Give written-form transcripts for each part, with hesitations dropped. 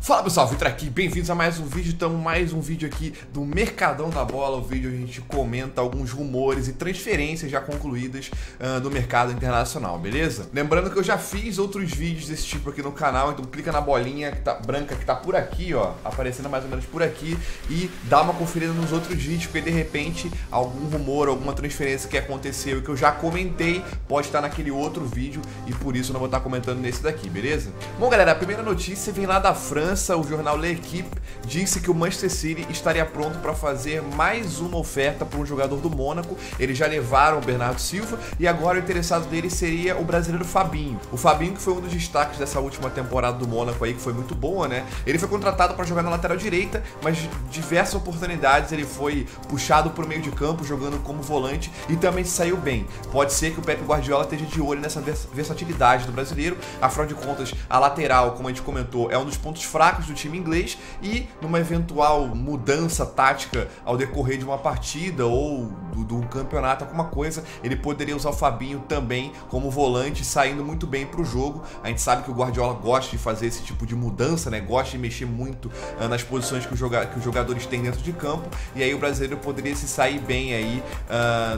Fala pessoal, Vitor aqui, bem-vindos a mais um vídeo. Então, mais um vídeo aqui do Mercadão da Bola. O vídeo onde a gente comenta alguns rumores e transferências já concluídas do mercado internacional, beleza? Lembrando que eu já fiz outros vídeos desse tipo aqui no canal, então clica na bolinha que tá branca que tá por aqui, ó, aparecendo mais ou menos por aqui, e dá uma conferida nos outros vídeos, porque de repente algum rumor, alguma transferência que aconteceu e que eu já comentei pode estar naquele outro vídeo, e por isso eu não vou estar comentando nesse daqui, beleza? Bom galera, a primeira notícia vem lá da França. O jornal L'Équipe disse que o Manchester City estaria pronto para fazer mais uma oferta para um jogador do Mônaco. Eles já levaram o Bernardo Silva e agora o interessado dele seria o brasileiro Fabinho. O Fabinho, que foi um dos destaques dessa última temporada do Mônaco aí, que foi muito boa, né? Ele foi contratado para jogar na lateral direita, mas diversas oportunidades ele foi puxado para o meio de campo, jogando como volante, e também saiu bem. Pode ser que o Pep Guardiola esteja de olho nessa versatilidade do brasileiro. Afinal de contas, a lateral, como a gente comentou, é um dos pontos fracos do time inglês, e numa eventual mudança tática ao decorrer de uma partida ou do campeonato, alguma coisa, ele poderia usar o Fabinho também como volante, saindo muito bem para o jogo. A gente sabe que o Guardiola gosta de fazer esse tipo de mudança, né? Gosta de mexer muito nas posições que os jogadores têm dentro de campo, e aí o brasileiro poderia se sair bem aí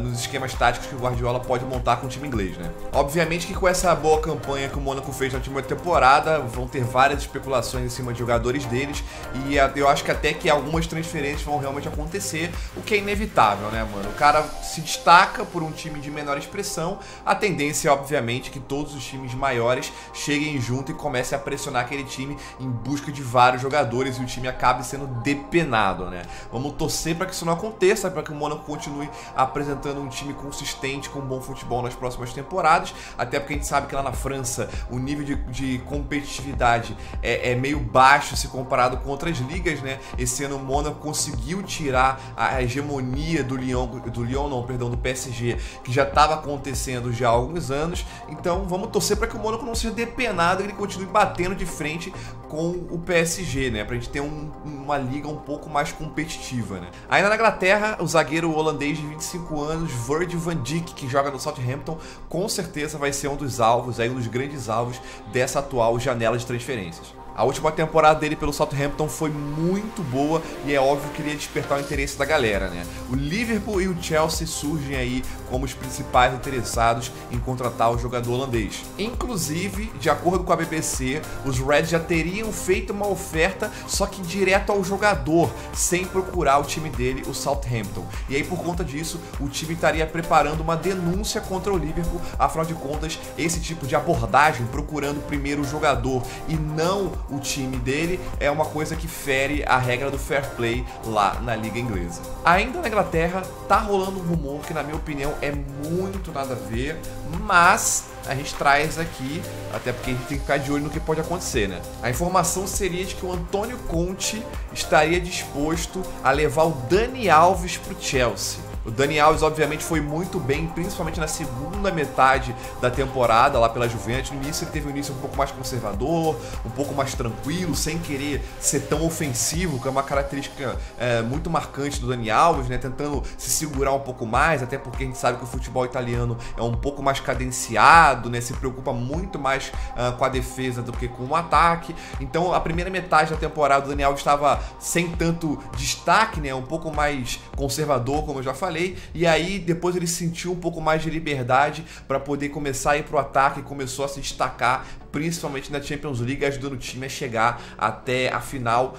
nos esquemas táticos que o Guardiola pode montar com o time inglês, né? Obviamente que com essa boa campanha que o Mônaco fez na última temporada, vão ter várias especulações em cima de jogadores deles, e eu acho que até que algumas transferências vão realmente acontecer, o que é inevitável, né, mano? O cara se destaca por um time de menor expressão, a tendência é, obviamente, que todos os times maiores cheguem junto e comecem a pressionar aquele time em busca de vários jogadores e o time acabe sendo depenado, né? Vamos torcer para que isso não aconteça, para que o Mônaco continue apresentando um time consistente, com bom futebol nas próximas temporadas, até porque a gente sabe que lá na França o nível de competitividade é meio baixo se comparado com outras ligas, né? Esse ano o Mônaco conseguiu tirar a hegemonia do PSG, que já estava acontecendo já há alguns anos. Então vamos torcer para que o Mônaco não seja depenado e ele continue batendo de frente com o PSG, né? Pra gente ter uma liga um pouco mais competitiva, né? Ainda na Inglaterra, o zagueiro holandês de 25 anos, Virgil van Dijk, que joga no Southampton, com certeza vai ser um dos alvos, aí um dos grandes alvos dessa atual janela de transferências. A última temporada dele pelo Southampton foi muito boa e é óbvio que ele ia despertar o interesse da galera, né? O Liverpool e o Chelsea surgem aí como os principais interessados em contratar o jogador holandês. Inclusive, de acordo com a BBC, os Reds já teriam feito uma oferta, só que direto ao jogador, sem procurar o time dele, o Southampton. E aí, por conta disso, o time estaria preparando uma denúncia contra o Liverpool. Afinal de contas, esse tipo de abordagem, procurando primeiro o jogador e não o time dele, é uma coisa que fere a regra do fair play lá na liga inglesa. Ainda na Inglaterra, tá rolando um rumor que, na minha opinião, é muito nada a ver, mas a gente traz aqui, até porque a gente tem que ficar de olho no que pode acontecer, né? A informação seria de que o Antônio Conte estaria disposto a levar o Dani Alves pro Chelsea. O Dani Alves, obviamente, foi muito bem, principalmente na segunda metade da temporada, lá pela Juventus. No início, ele teve um início um pouco mais conservador, um pouco mais tranquilo, sem querer ser tão ofensivo, que é uma característica muito marcante do Dani Alves, né? Tentando se segurar um pouco mais, até porque a gente sabe que o futebol italiano é um pouco mais cadenciado, né? Se preocupa muito mais com a defesa do que com o ataque. Então, a primeira metade da temporada, o Dani Alves estava sem tanto destaque, né? Um pouco mais conservador, como eu já falei. E aí depois ele sentiu um pouco mais de liberdade para poder começar a ir pro ataque e começou a se destacar, principalmente na Champions League, ajudando o time a chegar até a final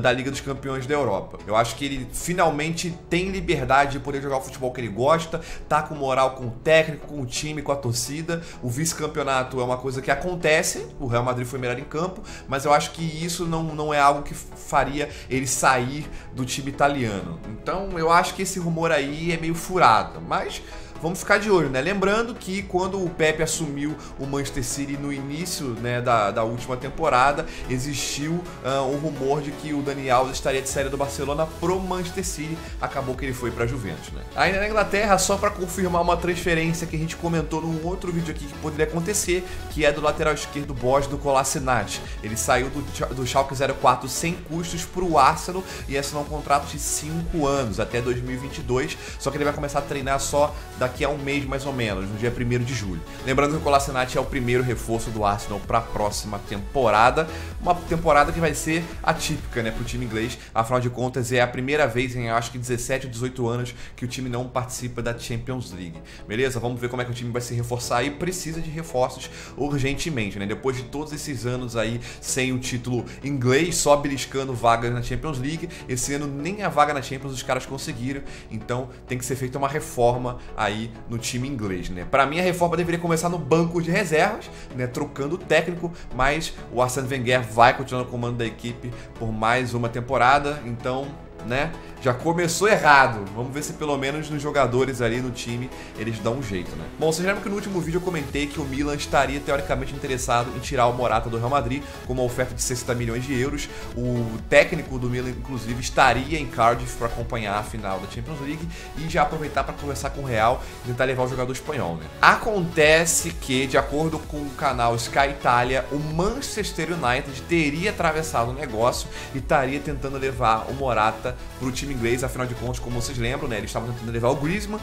da Liga dos Campeões da Europa. Eu acho que ele finalmente tem liberdade de poder jogar o futebol que ele gosta, tá com moral com o técnico, com o time, com a torcida. O vice-campeonato é uma coisa que acontece, o Real Madrid foi melhor em campo, mas eu acho que isso não é algo que faria ele sair do time italiano. Então eu acho que esse rumor aí é meio furado, mas vamos ficar de olho, né? Lembrando que quando o Pepe assumiu o Manchester City no início, né, da última temporada, existiu um rumor de que o Dani Alves estaria de saída do Barcelona pro Manchester City. Acabou que ele foi pra Juventus, né? Ainda na Inglaterra, só para confirmar uma transferência que a gente comentou num outro vídeo aqui que poderia acontecer, que é do lateral esquerdo Bosch do Kolasinac. Ele saiu do Schalke 04 sem custos pro Arsenal e assinou um contrato de 5 anos, até 2022, só que ele vai começar a treinar só daqui daqui a um mês mais ou menos, no dia 1º de julho. Lembrando que o Kolasinac é o primeiro reforço do Arsenal para a próxima temporada, uma temporada que vai ser atípica, né, para o time inglês. Afinal de contas, é a primeira vez em acho que 17 ou 18 anos que o time não participa da Champions League. Beleza? Vamos ver como é que o time vai se reforçar e precisa de reforços urgentemente, né? Depois de todos esses anos aí sem o título inglês, só beliscando vagas na Champions League, esse ano nem a vaga na Champions os caras conseguiram, então tem que ser feita uma reforma aí no time inglês, né? Para mim a reforma deveria começar no banco de reservas, né, trocando o técnico, mas o Arsène Wenger vai continuar no comando da equipe por mais uma temporada, então, né, já começou errado. Vamos ver se pelo menos nos jogadores ali no time eles dão um jeito, né? Bom, vocês lembram que no último vídeo eu comentei que o Milan estaria teoricamente interessado em tirar o Morata do Real Madrid com uma oferta de 60 milhões de euros. O técnico do Milan, inclusive, estaria em Cardiff para acompanhar a final da Champions League e já aproveitar para conversar com o Real e tentar levar o jogador espanhol, né? Acontece que, de acordo com o canal Sky Italia, o Manchester United teria atravessado o negócio e estaria tentando levar o Morata para o time inglês. Afinal de contas, como vocês lembram, né, eles estavam tentando levar o Griezmann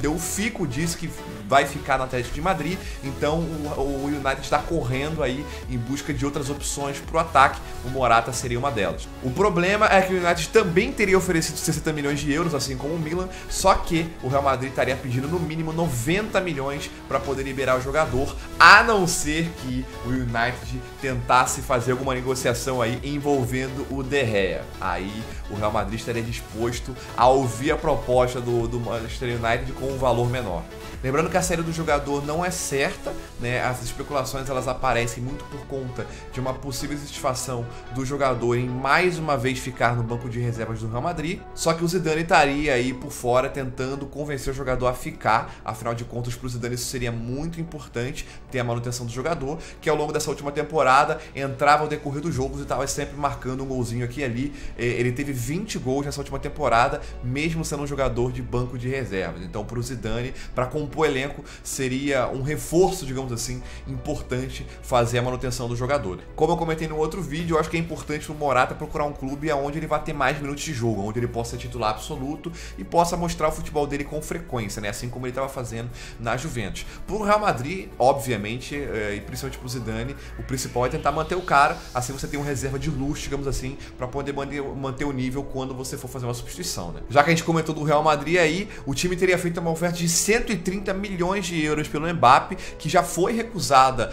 deu o fico, disse que vai ficar no Atlético de Madrid, então o United está correndo aí em busca de outras opções para o ataque, o Morata seria uma delas. O problema é que o United também teria oferecido 60 milhões de euros, assim como o Milan, só que o Real Madrid estaria pedindo no mínimo 90 milhões para poder liberar o jogador, a não ser que o United tentasse fazer alguma negociação aí envolvendo o De Gea. Aí o Real Madrid estaria disposto a ouvir a proposta do Manchester United com um valor menor. Lembrando que a saída do jogador não é certa, né? As especulações elas aparecem muito por conta de uma possível satisfação do jogador em mais uma vez ficar no banco de reservas do Real Madrid. Só que o Zidane estaria aí por fora tentando convencer o jogador a ficar. Afinal de contas, para o Zidane isso seria muito importante, ter a manutenção do jogador, que ao longo dessa última temporada entrava ao decorrer dos jogos e estava sempre marcando um golzinho aqui e ali. Ele teve 20 gols nessa última temporada, mesmo sendo um jogador de banco de reservas. Então, para o Zidane, para compor o elenco, seria um reforço, digamos assim, importante fazer a manutenção do jogador. Como eu comentei no outro vídeo, eu acho que é importante o Morata procurar um clube onde ele vai ter mais minutos de jogo, onde ele possa ser titular absoluto e possa mostrar o futebol dele com frequência, né? Assim como ele estava fazendo na Juventus. Para o Real Madrid, obviamente, e principalmente para o Zidane, o principal é tentar manter o cara, assim você tem uma reserva de luxo, digamos assim, para poder manter o nível quando você for fazer uma substituição, né? Já que a gente comentou do Real Madrid aí, o time teria feito uma oferta de 130 milhões de euros pelo Mbappé, que já foi recusada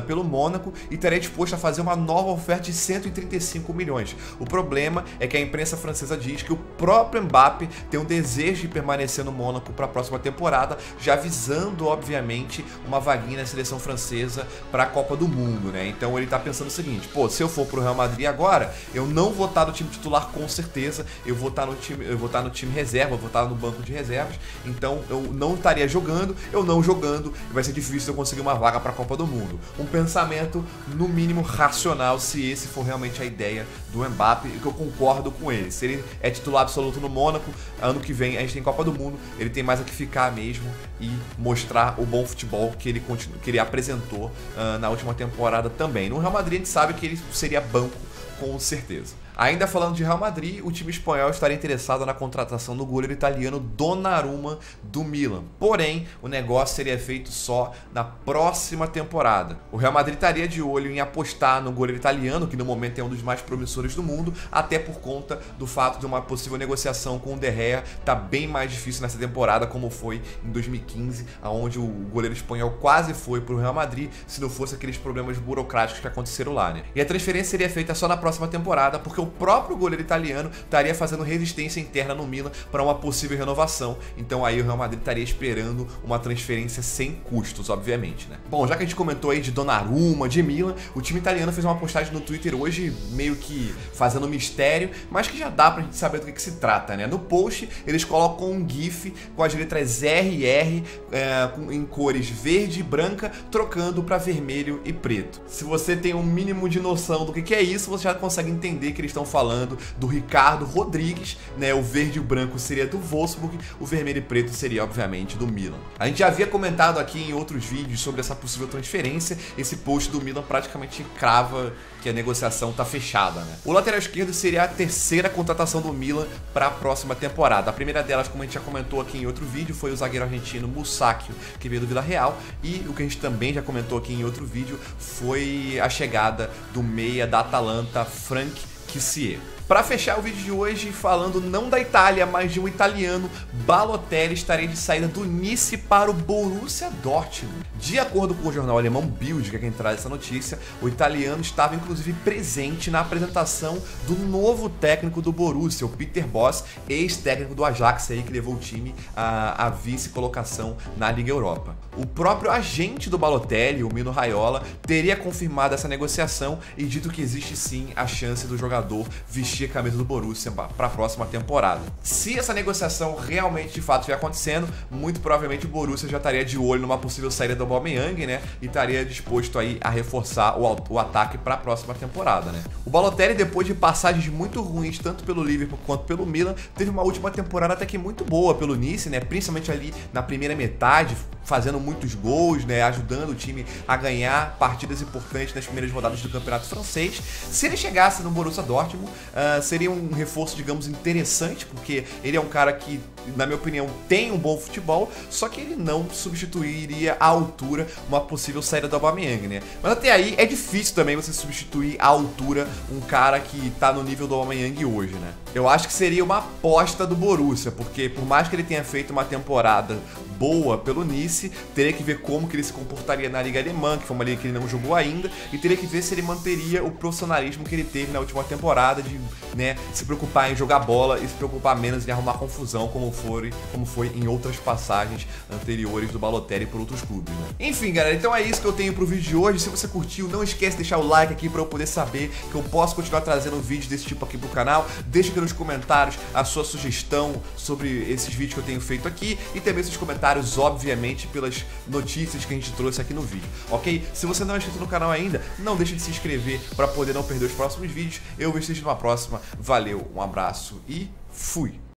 pelo Mônaco, e estaria disposto a fazer uma nova oferta de 135 milhões. O problema é que a imprensa francesa diz que o próprio Mbappé tem um desejo de permanecer no Mônaco para a próxima temporada, já visando, obviamente, uma vaguinha na seleção francesa para a Copa do Mundo, né? Então ele tá pensando o seguinte: pô, se eu for pro Real Madrid agora, eu não vou estar no time titular com certeza, eu vou estar no time reserva, vou estar no banco de reservas, então eu não estaria jogando, eu não jogando, vai ser difícil eu conseguir uma vaga para a Copa do Mundo. Um pensamento, no mínimo, racional, se esse for realmente a ideia do Mbappé, que eu concordo com ele. Se ele é titular absoluto no Mônaco, ano que vem a gente tem Copa do Mundo, ele tem mais a que ficar mesmo e mostrar o bom futebol que ele apresentou na última temporada também. No Real Madrid a gente sabe que ele seria banco, com certeza. Ainda falando de Real Madrid, o time espanhol estaria interessado na contratação do goleiro italiano Donnarumma do Milan. Porém, o negócio seria feito só na próxima temporada. O Real Madrid estaria de olho em apostar no goleiro italiano, que no momento é um dos mais promissores do mundo, até por conta do fato de uma possível negociação com o De Gea tá bem mais difícil nessa temporada, como foi em 2015, onde o goleiro espanhol quase foi para o Real Madrid, se não fosse aqueles problemas burocráticos que aconteceram lá, né? E a transferência seria feita só na próxima temporada, porque o próprio goleiro italiano estaria fazendo resistência interna no Milan para uma possível renovação. Então aí o Real Madrid estaria esperando uma transferência sem custos, obviamente, né? Bom, já que a gente comentou aí de Donnarumma, de Milan, o time italiano fez uma postagem no Twitter hoje, meio que fazendo mistério, mas que já dá pra gente saber do que se trata, né? No post, eles colocam um GIF com as letras RR em cores verde e branca, trocando para vermelho e preto. Se você tem um mínimo de noção do que é isso, você já consegue entender que eles estão estão falando do Ricardo Rodrigues, né? O verde e o branco seria do Wolfsburg, o vermelho e preto seria, obviamente, do Milan. A gente já havia comentado aqui em outros vídeos sobre essa possível transferência. Esse post do Milan praticamente crava que a negociação tá fechada, né? O lateral esquerdo seria a terceira contratação do Milan para a próxima temporada. A primeira delas, como a gente já comentou aqui em outro vídeo, foi o zagueiro argentino Musacchio, que veio do Villarreal, e o que a gente também já comentou aqui em outro vídeo foi a chegada do meia da Atalanta, Franck Kessié. Para fechar o vídeo de hoje, falando não da Itália, mas de um italiano, Balotelli estaria de saída do Nice para o Borussia Dortmund. De acordo com o jornal alemão Bild, que é quem traz essa notícia, o italiano estava inclusive presente na apresentação do novo técnico do Borussia, o Peter Bosz, ex-técnico do Ajax, aí, que levou o time à vice-colocação na Liga Europa. O próprio agente do Balotelli, o Mino Raiola, teria confirmado essa negociação e dito que existe sim a chance do jogador vestir a camisa do Borussia para a próxima temporada. Se essa negociação realmente de fato estiver acontecendo, muito provavelmente o Borussia já estaria de olho numa possível saída do Aubameyang, né? E estaria disposto aí a reforçar o ataque para a próxima temporada, né? O Balotelli, depois de passagens muito ruins tanto pelo Liverpool quanto pelo Milan, teve uma última temporada até que muito boa pelo Nice, né? Principalmente ali na primeira metade, fazendo muitos gols, né? Ajudando o time a ganhar partidas importantes nas primeiras rodadas do campeonato francês. Se ele chegasse no Borussia Dortmund, seria um reforço, digamos, interessante, porque ele é um cara que, na minha opinião, tem um bom futebol, só que ele não substituiria à altura uma possível saída do Aubameyang, né? Mas até aí é difícil também você substituir à altura um cara que tá no nível do Aubameyang hoje, né? Eu acho que seria uma aposta do Borussia, porque por mais que ele tenha feito uma temporada boa pelo Nice, teria que ver como que ele se comportaria na Liga Alemã, que foi uma liga que ele não jogou ainda, e teria que ver se ele manteria o profissionalismo que ele teve na última temporada, de, né, se preocupar em jogar bola e se preocupar menos em arrumar confusão, como foi em outras passagens anteriores do Balotelli por outros clubes, né? Enfim, galera, então é isso que eu tenho pro vídeo de hoje. Se você curtiu, não esquece de deixar o like aqui para eu poder saber que eu posso continuar trazendo vídeos desse tipo aqui pro canal. Deixa aqui nos comentários a sua sugestão sobre esses vídeos que eu tenho feito aqui e também seus comentários, obviamente, pelas notícias que a gente trouxe aqui no vídeo, ok? Se você não é inscrito no canal ainda, não deixe de se inscrever para poder não perder os próximos vídeos. Eu vejo vocês numa próxima. Valeu, um abraço e fui!